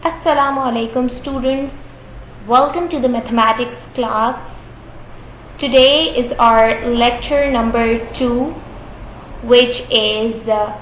Assalamu alaikum students. Welcome to the mathematics class. Today is our lecture number 2, which is the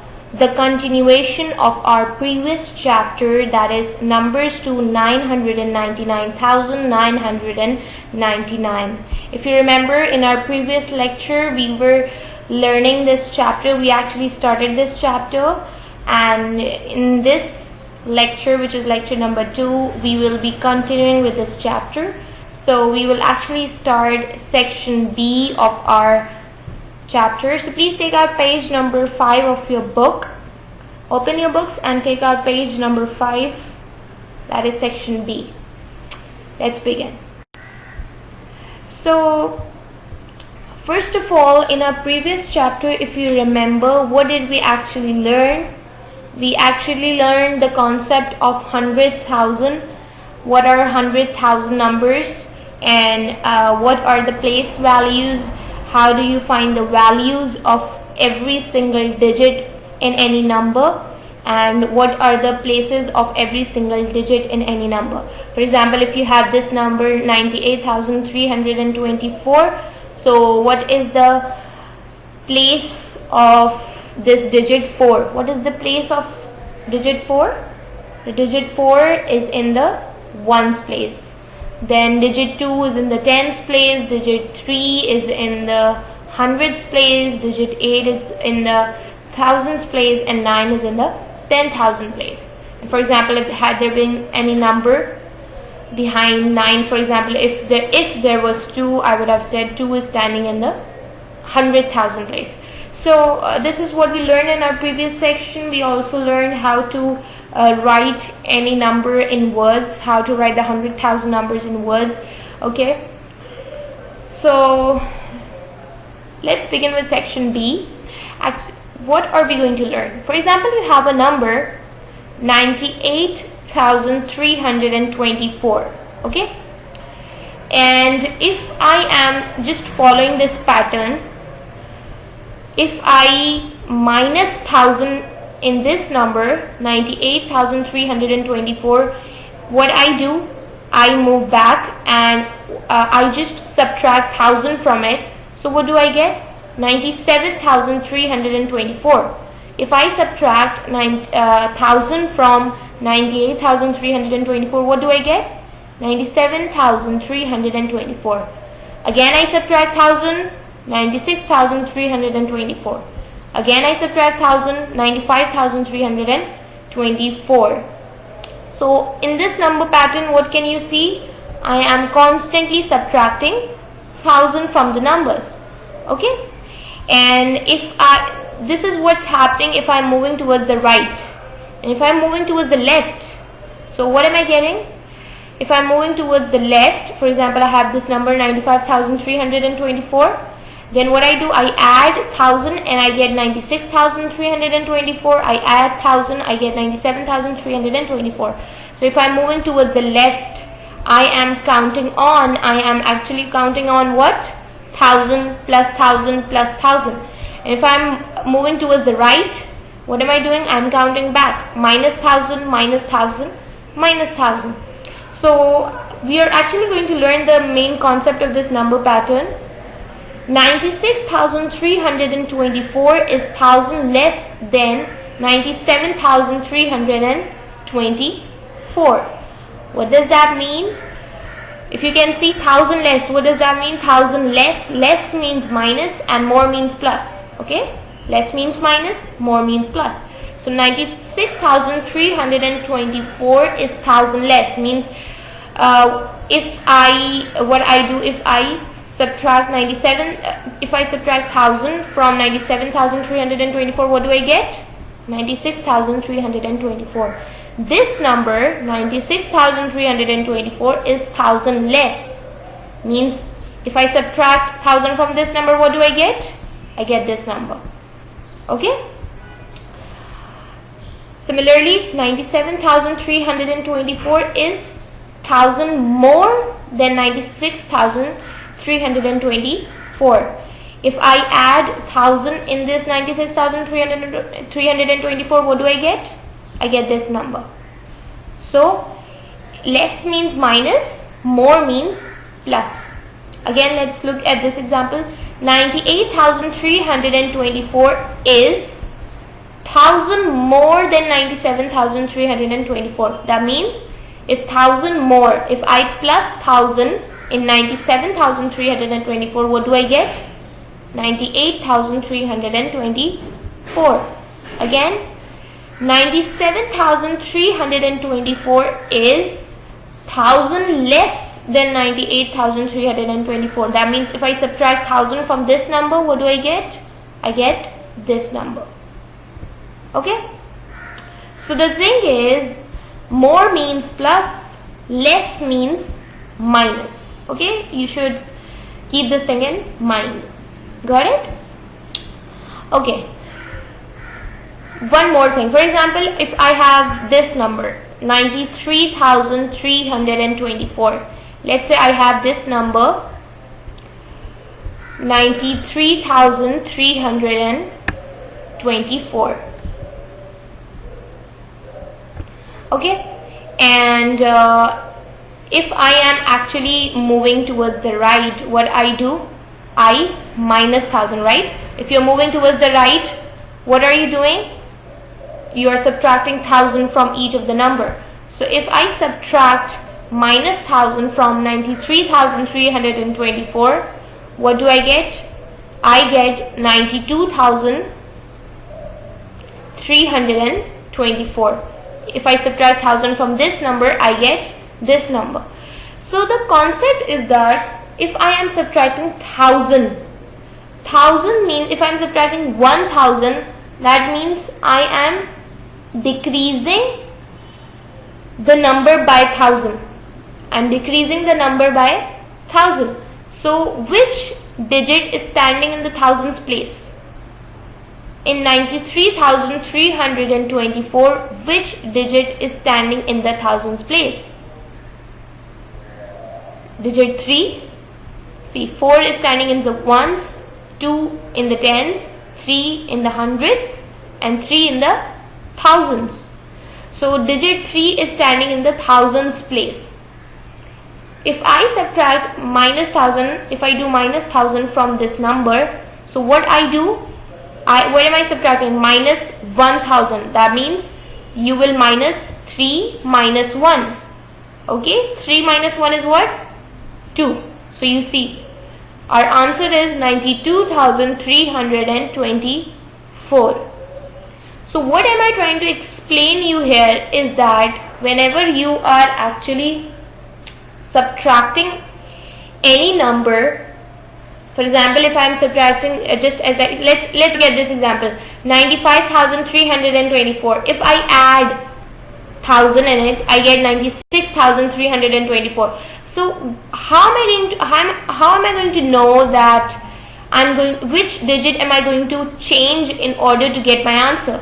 continuation of our previous chapter, that is numbers to 999,999. If you remember, in our previous lecture we were learning this chapter. We actually started this chapter, and in this lecture, which is lecture number 2, we will be continuing with this chapter. So we will actually start section B of our chapter. So please take out page number 5 of your book. Open your books and take out page number 5. That is section B. Let's begin. So first of all, in our previous chapter, if you remember, what did we actually learn? We actually learned the concept of 100,000. What are 100,000 numbers, and what are the place values? How do you find the values of every single digit in any number, and what are the places of every single digit in any number? For example, if you have this number 98,324, so what is the place of this digit 4? What is the place of digit 4? The digit 4 is in the ones place. Then digit 2 is in the tens place. Digit 3 is in the hundreds place. Digit 8 is in the thousands place, and 9 is in the 10,000 place. And for example, had there been any number behind 9, for example, if there was 2, I would have said 2 is standing in the 100,000 place. So this is what we learned in our previous section. We also learned how to write any number in words, how to write the 100,000 numbers in words. Okay, so let's begin with section B. What are we going to learn? For example, you have a number 98,324. okay, and if I am just following this pattern, if I minus 1000 in this number 98,324, what I do, I move back and I just subtract 1000 from it. So what do I get? 97,324. If I subtract 1000 from 98,324, what do I get? 97,324. Again I subtract 1000, 96,324. Again I subtract 1000, 95,324. So in this number pattern, what can you see? I am constantly subtracting 1000 from the numbers. Okay, and this is what's happening if I'm moving towards the right, and if I'm moving towards the left, so what am I getting? If I'm moving towards the left, for example, I have this number 95,324. Then what I do, I add 1000 and I get 96,324. I add 1000, I get 97,324. So if I'm moving towards the left, I am actually counting on what? 1000 plus 1000 plus 1000. And if I'm moving towards the right, what am I doing? I'm counting back. Minus 1000, minus 1000, minus 1000. So we are actually going to learn the main concept of this number pattern. 96,324 is 1000 less than 97,324. What does that mean? If you can see 1000 less, what does that mean? 1000 less means minus and more means plus. Okay, less means minus, more means plus. So 96,324 is 1000 less, means if I subtract 1000 from 97,324, what do I get? 96,324. This number 96,324 is 1000 less, means if I subtract 1000 from this number, what do I get? I get this number. Okay, similarly 97,324 is 1000 more than 96,324. If I add 1000 in this 96,324, what do I get? I get this number. So less means minus, more means plus. Again, let's look at this example. 98,324 is 1000 more than 97,324. That means if 1000 more, if I plus 1000 in 97,324, what do I get? 98,324. Again, 97,324 is 1000 less than 98,324. That means if I subtract 1000 from this number, what do I get? I get this number. Okay? So the thing is, more means plus, less means minus. Okay? You should keep this thing in mind. Got it? Okay. One more thing. For example, if I have this number, 93,324. Let's say I have this number, 93,324. Okay, and if I am actually moving towards the right, what I do? I minus 1000, right? If you're moving towards the right, what are you doing? You are subtracting 1000 from each of the number. So if I subtract minus 1000 from 93,324, what do I get? I get 92,324. If I subtract 1000 from this number, I get this number. So the concept is that if I am subtracting 1000 means, if I am subtracting 1000, that means I am decreasing the number by 1000. I am decreasing the number by 1000. So which digit is standing in the thousands place? In 93,324, which digit is standing in the thousands place? Digit 3. See, 4 is standing in the ones, 2 in the tens, 3 in the hundreds, and 3 in the thousands. So digit 3 is standing in the thousands place. If I subtract minus 1000, if I do minus 1000 from this number, so what I do? What am I subtracting? Minus 1000. That means you will minus 3 minus 1. Okay, 3 minus 1 is what? 2. So you see, our answer is 92,324. So what am I trying to explain you here is that whenever you are actually subtracting any number, for example, if I am subtracting let's get this example, 95,324. If I add 1000 in it, I get 96,324. So how am I going to know that which digit am I going to change in order to get my answer?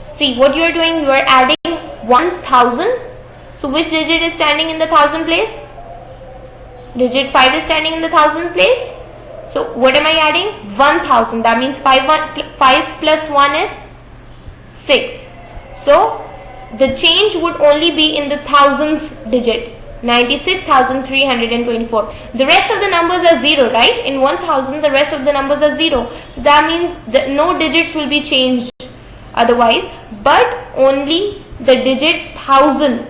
See, what you are doing, you are adding 1000. So which digit is standing in the 1000 place? Digit 5 is standing in the 1000 place. So what am I adding? 1000. That means 5 plus 1 is 6. So the change would only be in the thousands digit, 96,324. The rest of the numbers are 0, right? In 1000, the rest of the numbers are 0. So that means that no digits will be changed otherwise, but only the digit 1000.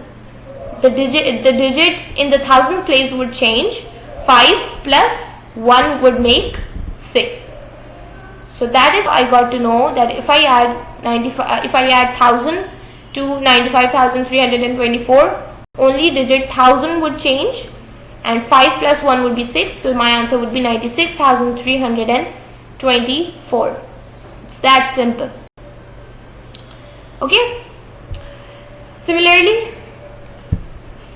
The digit in the 1000 place would change. 5 plus 1 would make 6. So that is I got to know that if I add 1000 to 95,324, only digit 1000 would change, and 5 plus 1 would be 6. So my answer would be 96,324. It's that simple. Okay. Similarly,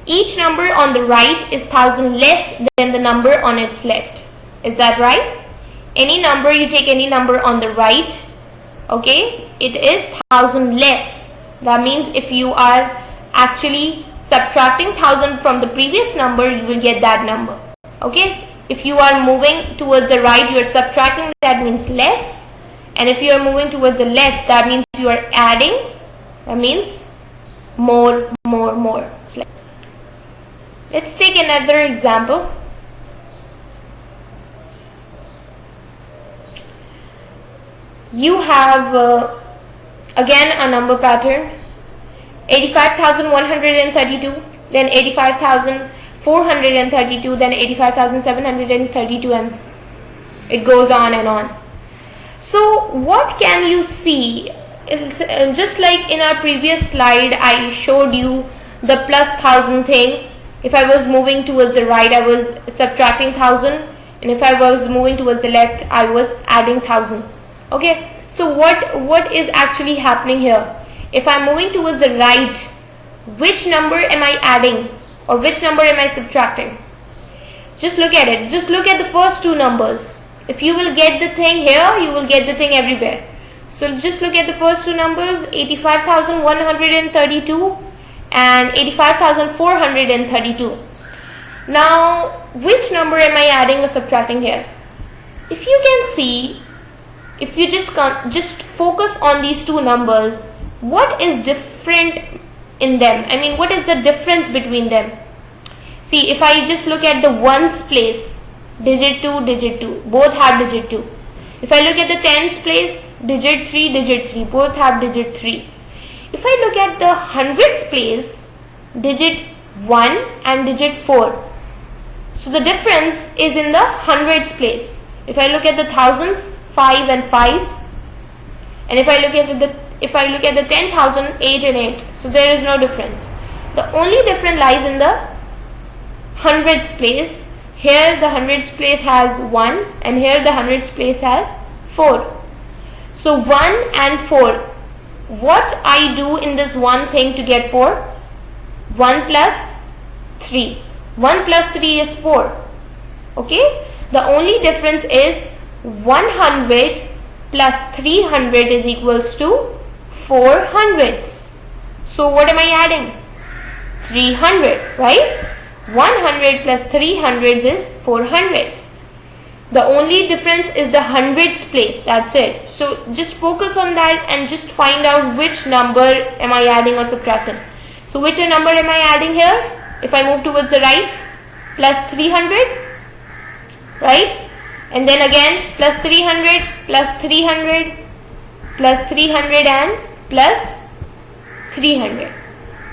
each number on the right is 1000 less than the number on its left. Is that right? Any number, you take any number on the right, okay, it is 1000 less. That means if you are actually subtracting 1000 from the previous number, you will get that number. Okay, if you are moving towards the right, you are subtracting, that means less. And if you are moving towards the left, that means you are adding, that means more. Let's take another example. You have again a number pattern, 85,132, then 85,432, then 85,732, and it goes on and on. So what can you see? It's, just like in our previous slide, I showed you the plus 1,000 thing. If I was moving towards the right, I was subtracting 1,000, and if I was moving towards the left, I was adding 1,000. Okay, so what is actually happening here? If I'm moving towards the right, which number am I adding or which number am I subtracting? Just look at it. Just look at the first two numbers. If you will get the thing here, you will get the thing everywhere. So just look at the first two numbers, 85,132 and 85,432. Now, which number am I adding or subtracting here? If you can see, if you just focus on these two numbers, what is different in them? I mean, what is the difference between them? See, if I just look at the ones place, digit 2, both have digit 2. If I look at the tens place, digit 3, both have digit 3. If I look at the hundreds place, digit 1 and digit 4. So the difference is in the hundreds place. If I look at the thousands, 5 and 5, and if I look at the 10,000, 8 and 8. So there is no difference. The only difference lies in the hundreds place. Here the hundreds place has 1 and here the hundreds place has 4. So 1 and 4. What I do in this one thing to get 4? 1 plus 3. 1 plus 3 is 4. Okay? The only difference is 100 plus 300 is equals to 400. So what am I adding? 300, right? 100 plus 300 is 400. The only difference is the hundreds place. That's it. So just focus on that and just find out which number am I adding or subtracting. So which number am I adding here? If I move towards the right, plus 300, right? And then again plus 300, plus 300, plus 300 and plus 300.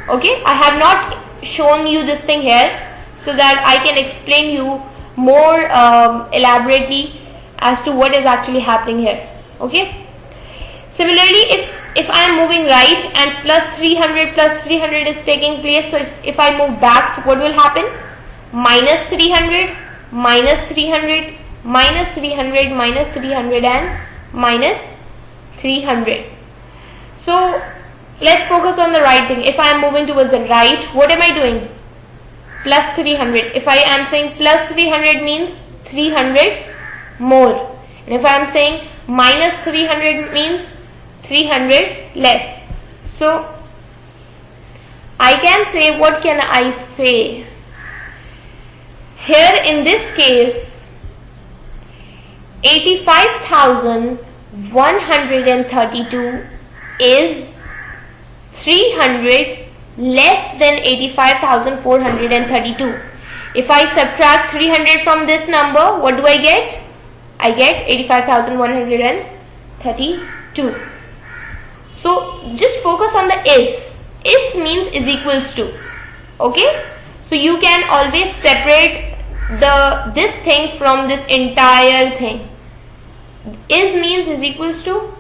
Okay, I have not shown you this thing here so that I can explain you more elaborately as to what is actually happening here. Okay. Similarly, if I am moving right and plus 300 is taking place, so if I move back, so what will happen? Minus 300, minus 300, minus 300, minus 300 and minus 300. So let's focus on the right thing. If I am moving towards the right, what am I doing? Plus 300. If I am saying plus 300 means 300 more. And if I am saying minus 300 means 300 less. So I can say, what can I say? Here in this case, 85,132 is 300 less than 85,432. If I subtract 300 from this number, what do I get? I get 85,132. So just focus on the is. Is means is equals to. Okay? So you can always separate this thing from this entire thing. Is means is equals to.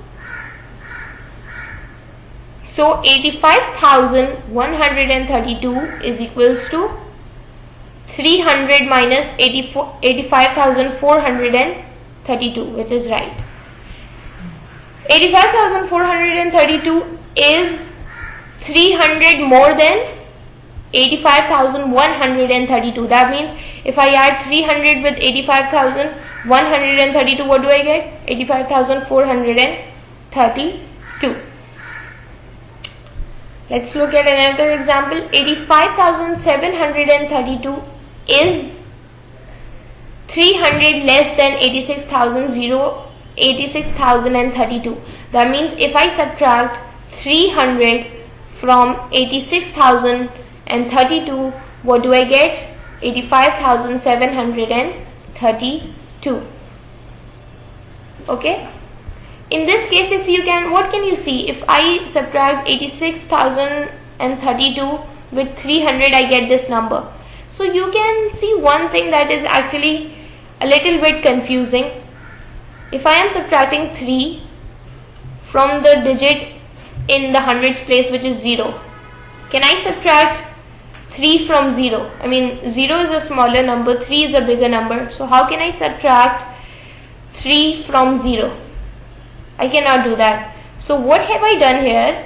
So 85,132 is equals to 300 minus 85,432, which is right. 85,432 is 300 more than 85,132. That means if I add 300 with 85,132, what do I get? 85,432. Let's look at another example. 85,732 is 300 less than 86,032. That means if I subtract 300 from 86,032, what do I get? 85,732. Okay. In this case, if you can, what can you see? If I subtract 86,032 with 300, I get this number. So you can see one thing that is actually a little bit confusing. If I am subtracting 3 from the digit in the hundreds place, which is 0, can I subtract 3 from 0? I mean, 0 is a smaller number, 3 is a bigger number. So how can I subtract 3 from 0? I cannot do that. So what have I done here?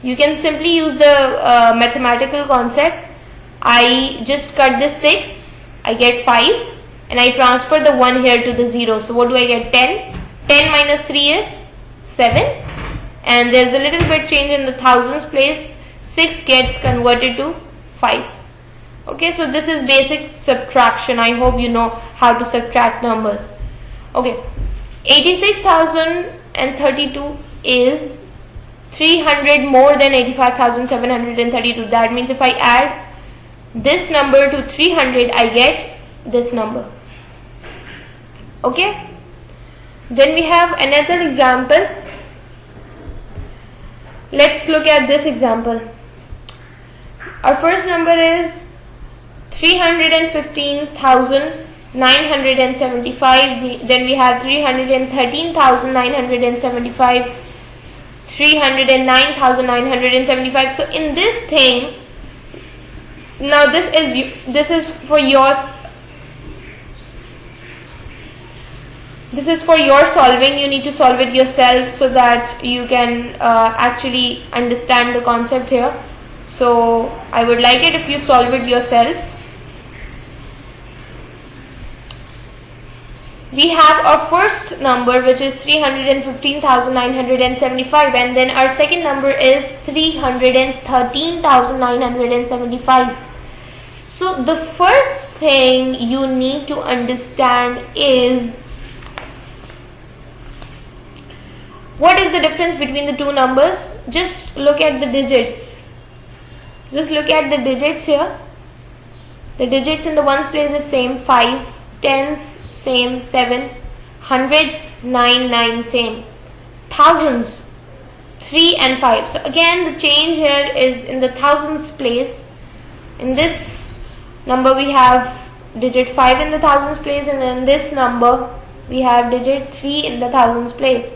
You can simply use the mathematical concept. I just cut this 6, I get 5, and I transfer the 1 here to the 0. So what do I get? 10. 10 minus 3 is 7. And there's a little bit change in the thousands place. 6 gets converted to 5. Okay, so this is basic subtraction. I hope you know how to subtract numbers. Okay, 86,032 is 300 more than 85,732. That means if I add this number to 300, I get this number. Okay, then we have another example. Let's look at this example. Our first number is 315,975. Then we have 313,975, 309,975. So in this thing, now this is for your solving. You need to solve it yourself so that you can actually understand the concept here. So I would like it if you solve it yourself. We have our first number, which is 315,975, and then our second number is 313,975. So the first thing you need to understand is, what is the difference between the two numbers? Just look at the digits. Just look at the digits here. The digits in the ones place is same, 5, tens same, 7, hundreds 9, 9 same, thousands 3 and 5. So again the change here is in the thousands place. In this number we have digit 5 in the thousands place, and in this number we have digit 3 in the thousands place.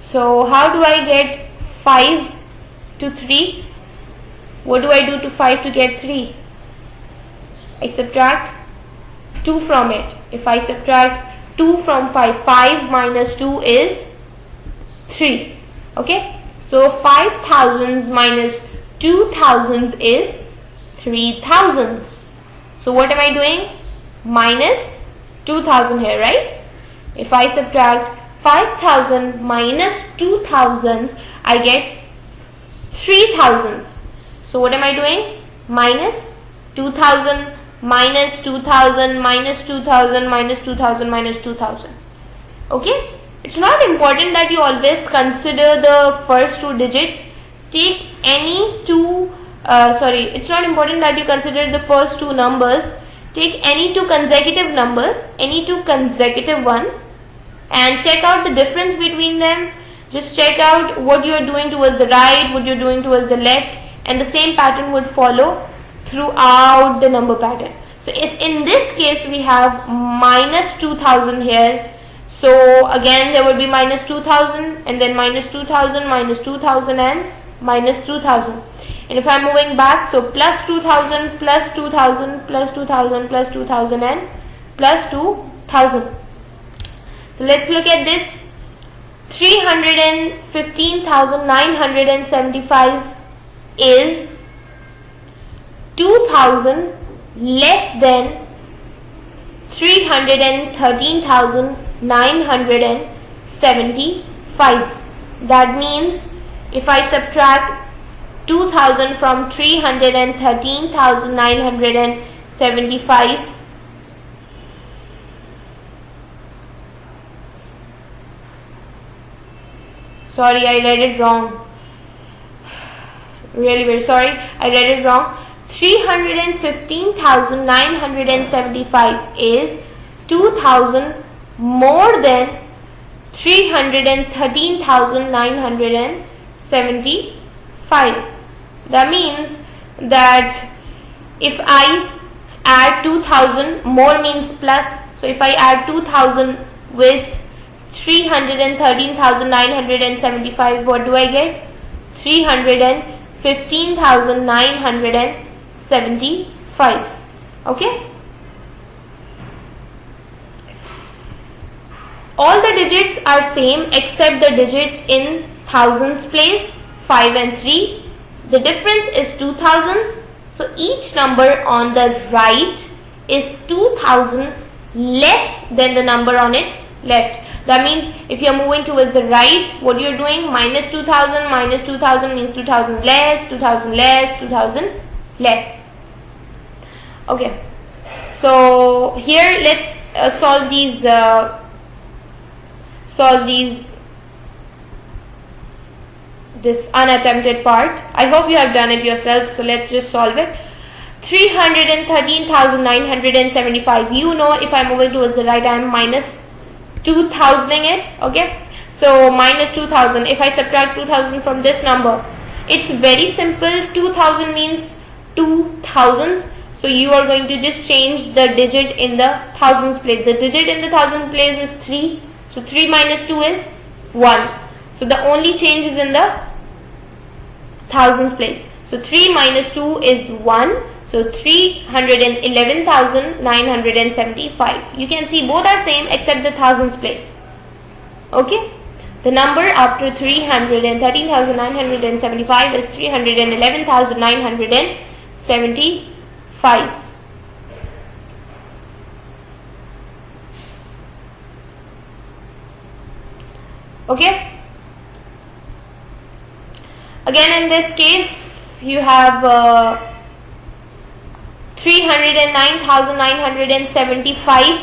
So how do I get 5 to 3? What do I do to 5 to get 3? I subtract 2 from it. If I subtract 2 from 5, 5 minus 2 is 3. Okay? So 5 thousands minus 2 thousands is 3 thousands. So what am I doing? Minus 2,000 here, right? If I subtract 5,000 minus 2,000s, I get 3,000s. So what am I doing? Minus 2,000 minus 2,000 minus 2,000 minus 2,000 minus 2,000. Okay? It's not important that you always consider the first two digits. Take any two, it's not important that you consider the first two numbers. Take any two consecutive numbers, any two consecutive ones, and check out the difference between them. Just check out what you are doing towards the right, what you are doing towards the left, and the same pattern would follow throughout the number pattern. So if in this case we have minus 2,000 here, so again there would be minus 2,000 and then minus 2,000, minus 2,000 and minus 2,000. And if I am moving back, so plus 2,000, plus 2,000, plus 2,000, plus 2,000 and plus 2,000. So let's look at this. 315,975 is 2,000 less than 313,975. That means if I subtract 2,000 from 313,975, sorry, I read it wrong. Really very sorry, I read it wrong. 315,975 is 2,000 more than 313,975. That means that if I add 2,000, more means plus, so if I add 2,000 with 313,975, what do I get? 315,975. Okay. All the digits are same except the digits in thousands place, 5 and 3. The difference is 2000s. So each number on the right is 2000 less than the number on its left. That means if you are moving towards the right, what you are doing? Minus 2000 means 2000 less, 2000 less, 2000 less. Okay. So here let's solve these this unattempted part. I hope you have done it yourself, so let's just solve it. 313,975. You know, if I'm moving towards the right, I am minus 2000ing it. Okay, so minus 2000. If I subtract 2000 from this number, it's very simple. 2000 means 2000s. So you are going to just change the digit in the thousands place. The digit in the thousands place is 3. So 3 minus 2 is 1. So the only change is in the thousands place. So 3 minus 2 is 1. So 311,975. You can see both are same except the thousands place. Okay. The number after 313,975 is 311,975. Okay. Again, in this case, you have 309,975.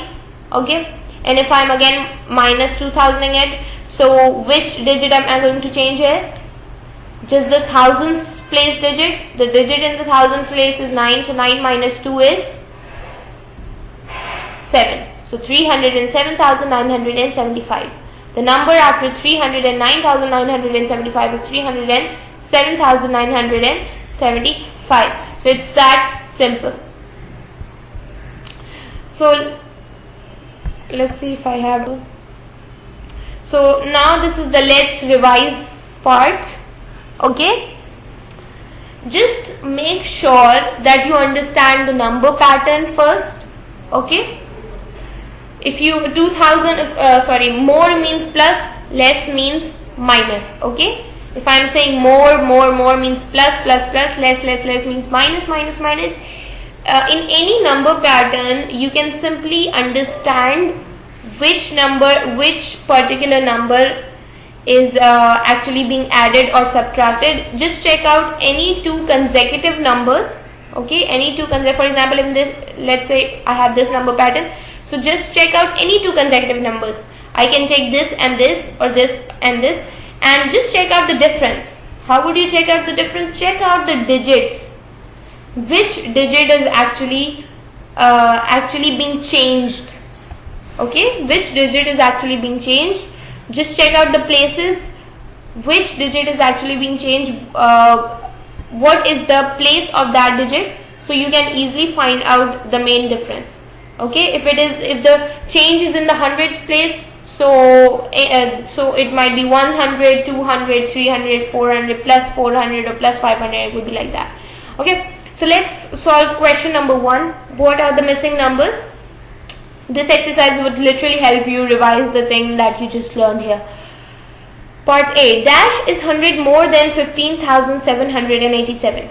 Okay. And if I'm again minus 2000ing it, so which digit am I going to change it? Just the thousands place digit. The digit in the thousands place is 9. So 9 minus 2 is 7. So 307,975. The number after 309,975 is 307,975. So it's that simple. So let's see if I have. So now this is the let's revise part. Okay. Just make sure that you understand the number pattern first. Okay. If you 2000, more means plus, less means minus. Okay. If I am saying more means plus, less means minus. In any number pattern, you can simply understand which particular number is actually being added or subtracted. Just check out any two consecutive numbers. Okay, any two consecutive. For example, in this, let's say I have this number pattern. So just check out any two consecutive numbers. I can take this and this, or this and this, and just check out the difference. How would you check out the difference? Check out the digits. Which digit is actually being changed? Okay, which digit is actually being changed? Just check out the places. Which digit is actually being changed? What is the place of that digit? So you can easily find out the main difference. Okay, if the change is in the hundreds place, so it might be 100, 200, 300, 400, plus 400 or plus 500. It would be like that. Okay, so let's solve question number 1. What are the missing numbers? This exercise would literally help you revise the thing that you just learned here. Part A. Dash is 100 more than 15,787.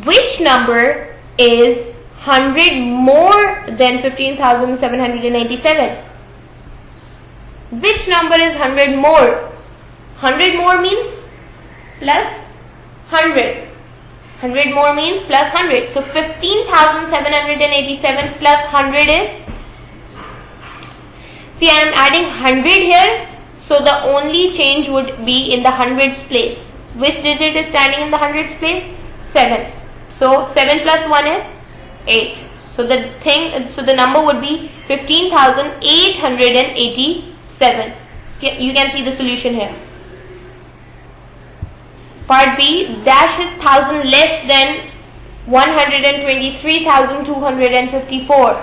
Which number is 100 more than 15,787? Which number is 100 more? 100 more means plus 100. 100 more means plus 100. So 15,787 plus 100 is, see, I am adding 100 here, so the only change would be in the hundreds place. Which digit is standing in the hundreds place? 7. So So 7 plus 1 is 8. So the number would be 15,887. You can see the solution here. Part B, dash is 1000 less than 123,254.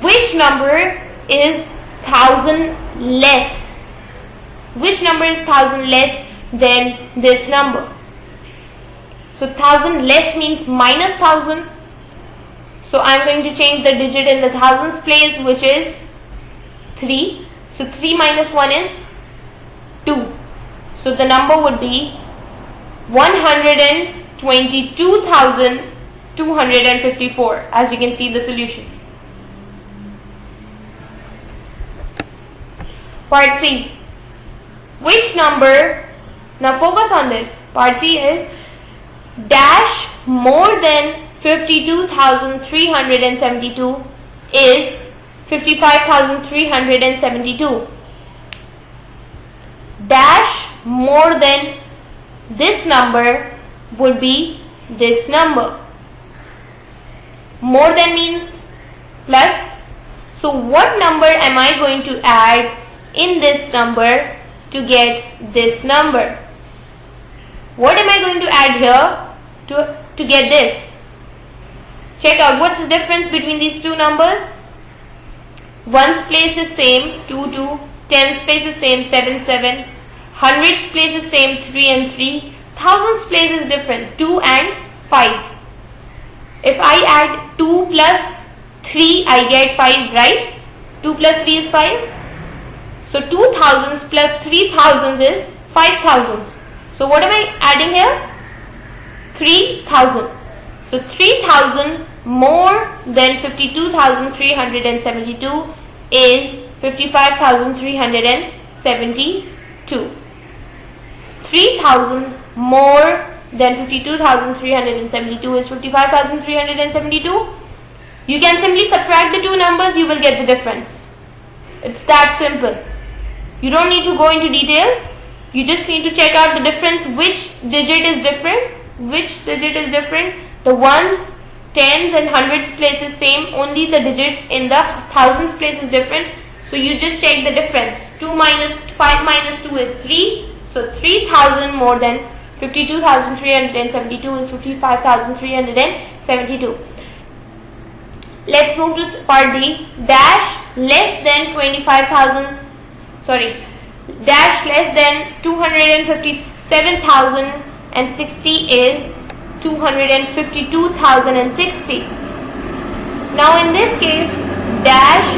Which number is 1000 less? Which number is 1000 less than this number? So 1000 less means minus 1000. So I am going to change the digit in the thousands place, which is 3. So 3 minus 1 is 2. So the number would be 122,254, as you can see the solution. Part C. Which number, now focus on this. Part C is dash more than 52,372 is 55,372. Dash more than this number would be this number. More than means plus. So what number am I going to add in this number to get this number? What am I going to add here to get this? Check out what's the difference between these two numbers. Ones place is same, 2 2. Tens place is same, 7 7. Hundreds place is same, 3 and 3. Thousands place is different, 2 and 5. If I add 2 plus 3, I get 5, right? 2 plus 3 is 5. So 2000s plus 3000s is 5000s. So what am I adding here? 3000. So 3000 more than 52,372 is 55,372. 3000 more than 52,372 is 55,372. You can simply subtract the two numbers, you will get the difference. It's that simple. You don't need to go into detail. You just need to check out the difference, which digit is different. Which digit is different? The ones, tens and hundreds place is same, only the digits in the thousands place is different. So you just check the difference. 5 minus 2 is 3. So 3000 more than 52,372 is 55,372. Let's move to part D. Dash less than 257,060 is 252,060. Now in this case, dash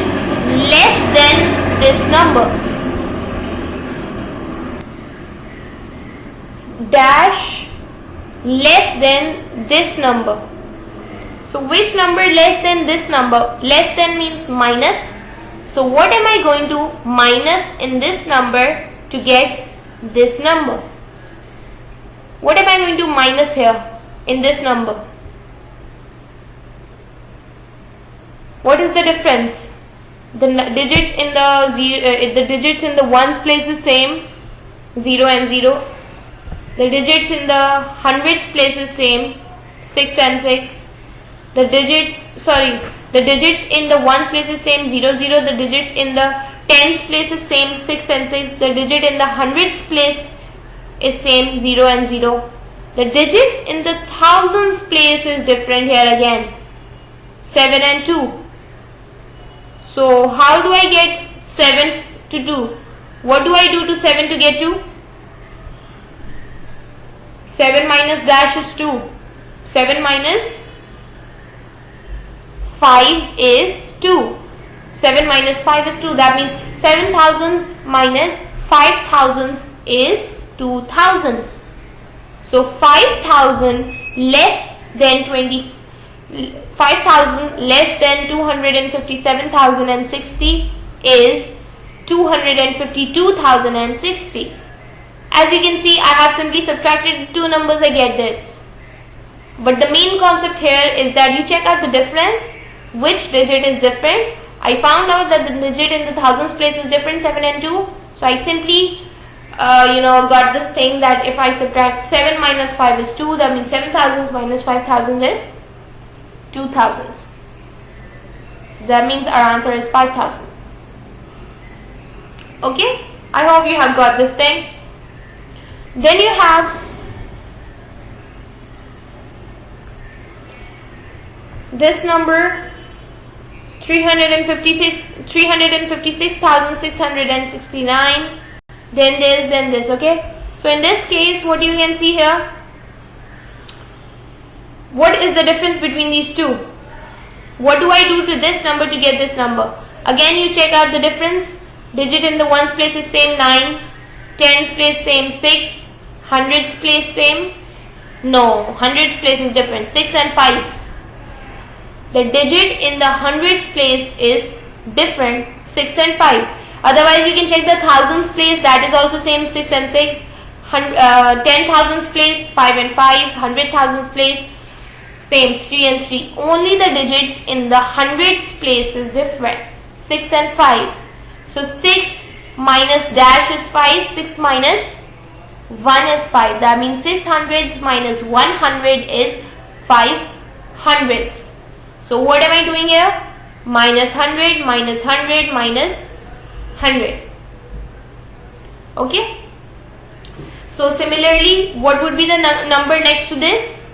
less than this number. Dash less than this number. So which number less than this number? Less than means minus. So what am I going to minus in this number to get this number? What am I going to minus here in this number? What is the difference? The digits in the ones place is same, 0 and 0. The digits in the hundreds place is same, 6 and 6. The digits in the ones place is same, 0 0. The digits in the tens place is same, 6 and 6. The digit in the hundreds place is same, 0 and 0. The digits in the thousands place is different here again, 7 and 2. So how do I get 7 to 2? What do I do to 7 to get 2? 7 minus dash is 2. 7 minus 5 is 2. 7 minus 5 is 2. That means 7,000 minus 5,000 is 2,000s. So 5,000 less than 257,060 is 252,060. As you can see, I have simply subtracted two numbers, I get this. But the main concept here is that you check out the difference, which digit is different. I found out that the digit in the thousands place is different, 7 and 2. So I simply got this thing that if I subtract 7 minus 5 is 2, that means 7,000 minus 5,000 is 2,000. So that means our answer is 5,000. Okay, I hope you have got this thing. Then you have this number 356,669. Then this. Okay, so in this case, what you can see here, what is the difference between these two? What do I do to this number to get this number? Again, you check out the difference. Digit in the ones place is same 9, tens place same 6, hundreds place same. No, hundreds place is different, 6 and 5. The digit in the hundreds place is different, 6 and 5. Otherwise, you can check the thousands place, that is also same 6 and 6. 10,000s place 5 and 5. 100,000s place same 3 and 3. Only the digits in the hundreds place is different, 6 and 5. So 6 minus dash is 5. 6 minus 1 is 5. That means 6 hundreds minus 100 is 5 hundreds. So what am I doing here? Minus 100, minus 100, minus 100. Okay. So similarly, what would be the number next to this?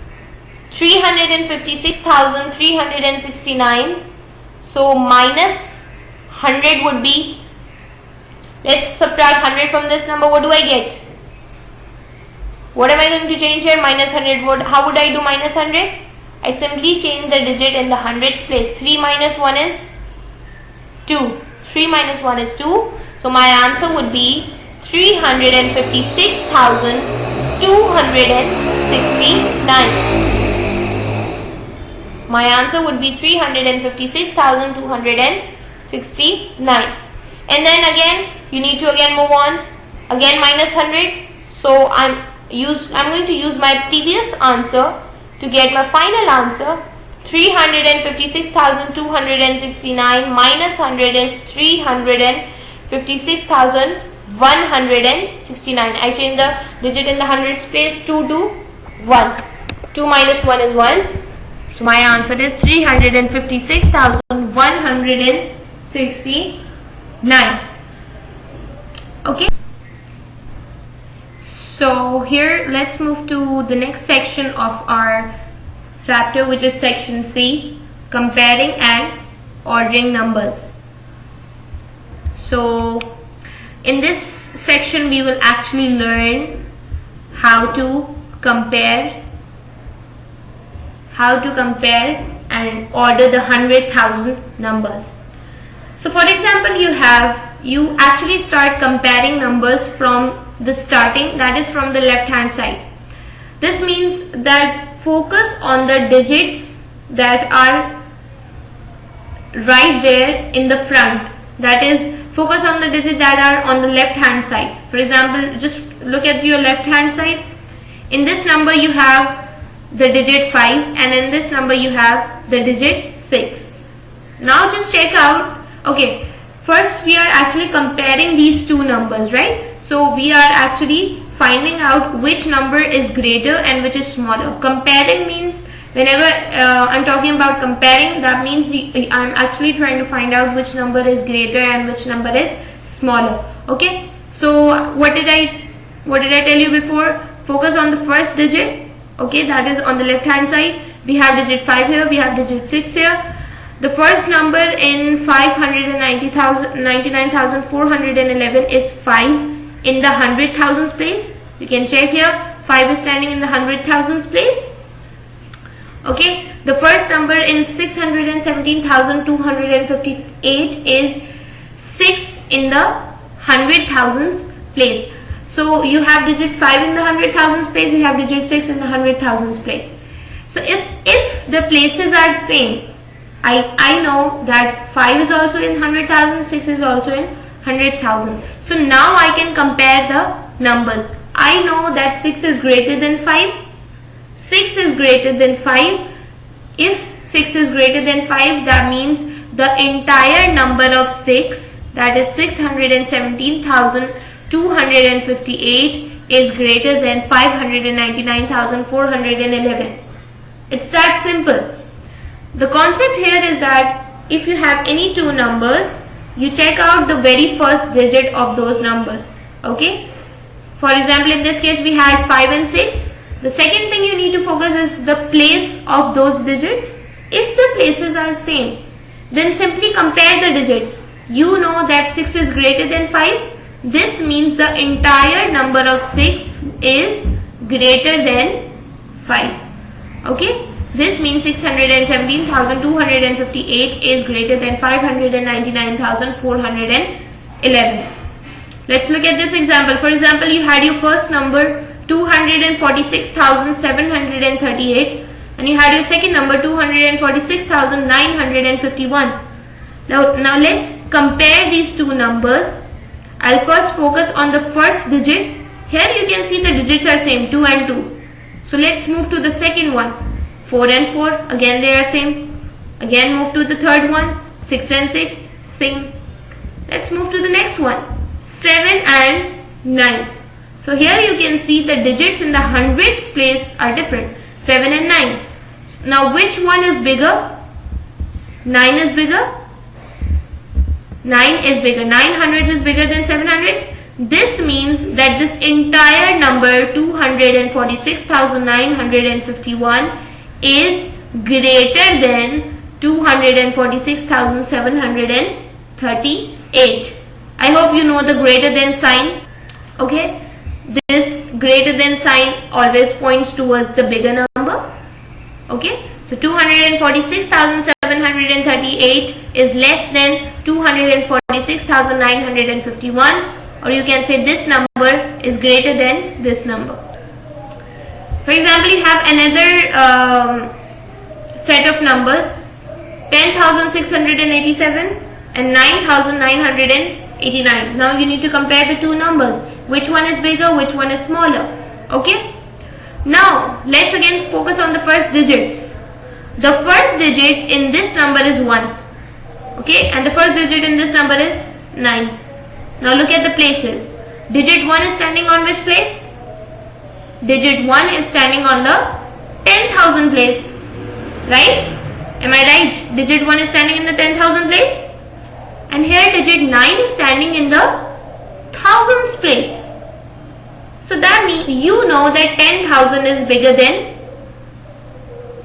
356,369. So minus 100 would be, let's subtract 100 from this number. What do I get? What am I going to change here? Minus 100. How would I do minus 100? I simply change the digit in the hundreds place. 3 minus 1 is 2. 3 minus 1 is 2. So my answer would be 356,269. My answer would be 356,269. And then again, you need to move on. Again minus 100. So I'm going to use my previous answer to get my final answer. 356,269 minus 100 is 356,169. I change the digit in the hundreds place, 2 to 1. 2 minus 1 is 1. So my answer is 356,169. Okay. So here let's move to the next section of our chapter, which is section C, comparing and ordering numbers. So in this section we will actually learn how to compare and order the 100,000 numbers. So for example, you actually start comparing numbers from the starting, that is from the left hand side. This means that focus on the digits that are right there in the front, that is focus on the digits that are on the left hand side. For example, just look at your left hand side. In this number you have the digit 5 and in this number you have the digit 6. Now just check out, okay, first we are actually comparing these two numbers, right? So we are actually finding out which number is greater and which is smaller. Comparing means, whenever I'm talking about comparing, that means I'm actually trying to find out which number is greater and which number is smaller. Okay, so what did I tell you before? Focus on the first digit. Okay, that is on the left hand side. We have digit 5 here, we have digit 6 here. The first number in 599,411 is 5 in the 100,000s place. You can check here, 5 is standing in the 100,000s place. Okay, the first number in 617,258 is 6 in the 100,000s place. So you have digit 5 in the 100,000s place, you have digit 6 in the 100,000s place. So if the places are same, I know that 5 is also in 100,000, 6 is also in 100,000. So now I can compare the numbers. I know that 6 is greater than 5. 6 is greater than 5. If 6 is greater than 5, that means the entire number of 6, that is 617,258, 258 is greater than 599,411. It's that simple. The concept here is that if you have any two numbers, you check out the very first digit of those numbers. Okay? For example, in this case we had 5 and 6. The second thing you need to focus is the place of those digits. If the places are same, then simply compare the digits. You know that 6 is greater than 5. This means the entire number of 6 is greater than 5. Okay? This means 617,258 is greater than 599,411. Let's look at this example. For example, you had your first number 246,738 and you had your second number 246,951. Now let's compare these two numbers. I'll first focus on the first digit. Here you can see the digits are same, 2 and 2. So let's move to the second one. 4 and 4, again they are same. Again move to the third one. 6 and 6, same. Let's move to the next one. 7 and 9. So here you can see the digits in the hundreds place are different. 7 and 9. Now which one is bigger? 9 is bigger. 9 is bigger. 9 hundreds is bigger than 7 hundreds. This means that this entire number 246,951 is greater than 246,738. I hope you know the greater than sign. Okay, this greater than sign always points towards the bigger number. Okay, so 246,738 is less than 246,951, or you can say this number is greater than this number. For example, you have another set of numbers 10,687 and 9,989. Now you need to compare the two numbers. Which one is bigger, which one is smaller? Okay. Now let's again focus on the first digits. The first digit in this number is 1. Okay, and the first digit in this number is 9. Now look at the places. Digit 1 is standing on which place? Digit 1 is standing on the 10,000 place. Right? Am I right? Digit 1 is standing in the 10,000 place. And here digit 9 is standing in the thousands place. So that means you know that 10,000 is bigger than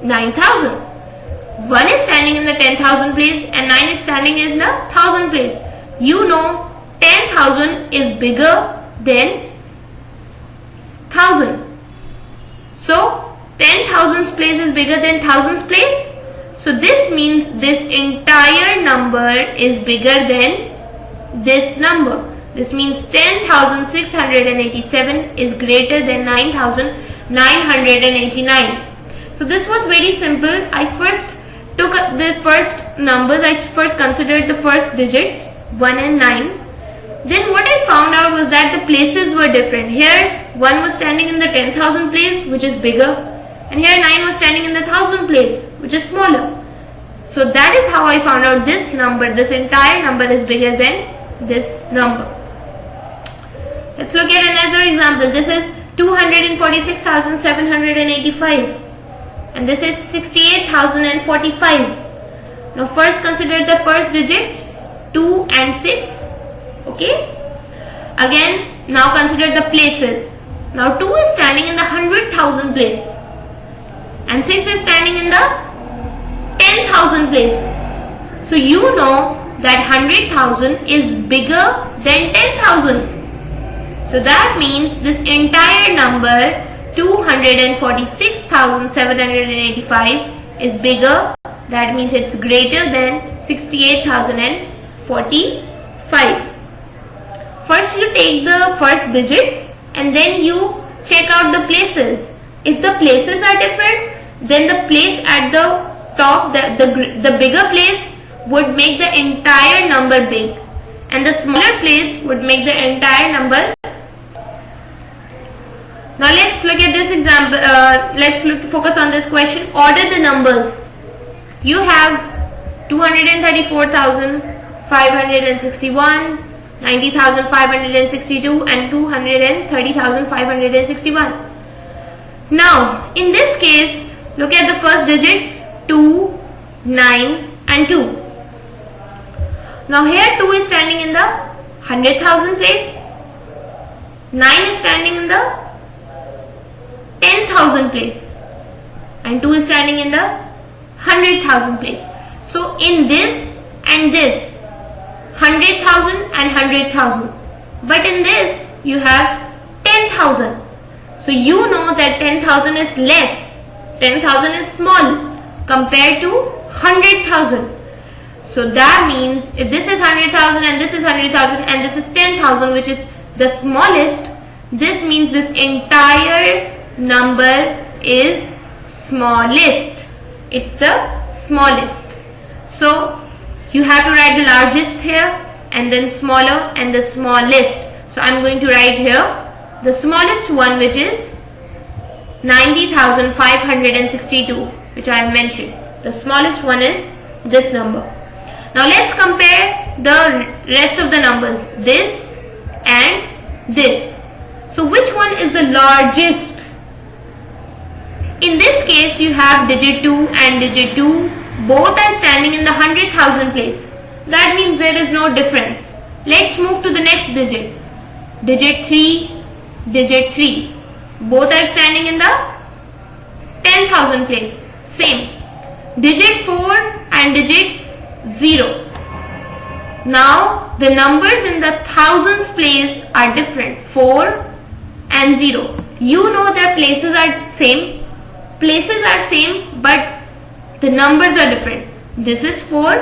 9,000. 1 is standing in the 10,000 place and 9 is standing in the 1,000 place. You know 10,000 is bigger than 1,000. So 10,000's place is bigger than 1,000's place. So this means this entire number is bigger than this number. This means 10,687 is greater than 9,989. So this was very simple. I first took the first numbers. I first considered the first digits 1 and 9. Then what I found out was that the places were different. Here 1 was standing in the 10,000 place, which is bigger, and here 9 was standing in the 1,000 place, which is smaller. So that is how I found out this number, this entire number is bigger than this number. Let's look at another example. This is 246,785 and this is 68,045. Now first consider the first digits 2 and 6. Okay. Again, now consider the places. Now 2 is standing in the 100,000 place and 6 is standing in the 10,000 place. So you know that 100,000 is bigger than 10,000. So that means this entire number 246,785 is bigger. That means it's greater than 68,045. First you take the first digits and then you check out the places. If the places are different, then the place at the top, the bigger place would make the entire number big and the smaller place would make the entire number. Now let's look at this example. Focus on this question. Order the numbers. You have 234,561, 90,562 and 230,561. Now, in this case, look at the first digits 2, 9 and 2. Now here 2 is standing in the 100,000 place, 9 is standing in the 10,000 place and 2 is standing in the 100,000 place. So in this and this, 100,000 and 100,000, but in this you have 10,000. So you know that 10,000 is less, 10,000 is small compared to 100,000. So that means if this is 100,000 and this is 100,000 and this is 10,000, which is the smallest, this means this entire number is smallest. It's the smallest. So you have to write the largest here and then smaller and the smallest. So I'm going to write here the smallest one, which is 90,562, which I have mentioned. The smallest one is this number. Now let's compare the rest of the numbers, this and this. So which one is the largest? In this case you have digit 2 and digit 2, both are standing in the 100,000 place. That means there is no difference. Let's move to the next digit. Digit 3, digit 3. Both are standing in the 10,000 place. Same. Digit 4 and digit 0. Now the numbers in the thousands place are different. 4 and 0. You know that places are same. Places are same, but the numbers are different. This is 4.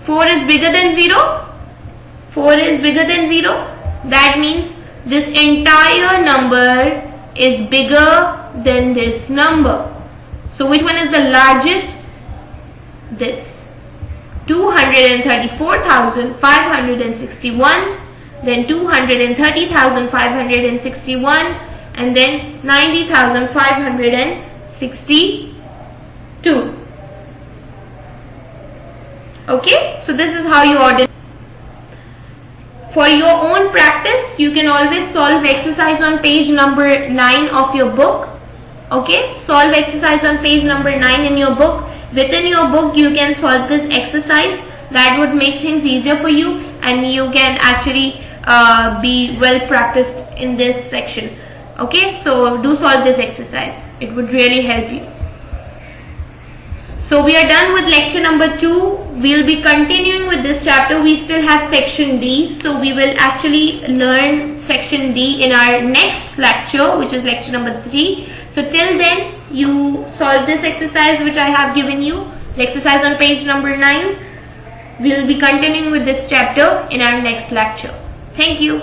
4 is bigger than 0. 4 is bigger than 0. That means this entire number is bigger than this number. So which one is the largest? This. 234,561, then 230,561, and then 90,562. Okay, so this is how you order. For your own practice, you can always solve exercise on page number 9 of your book. Okay, solve exercise on page number 9 in your book. Within your book, you can solve this exercise. That would make things easier for you, and you can actually be well practiced in this section. Okay, so do solve this exercise. It would really help you. So we are done with lecture number 2. We'll be continuing with this chapter. We still have section D. So we will actually learn section D in our next lecture, which is lecture number 3. So till then, you solve this exercise which I have given you. The exercise on page number 9. We'll be continuing with this chapter in our next lecture. Thank you.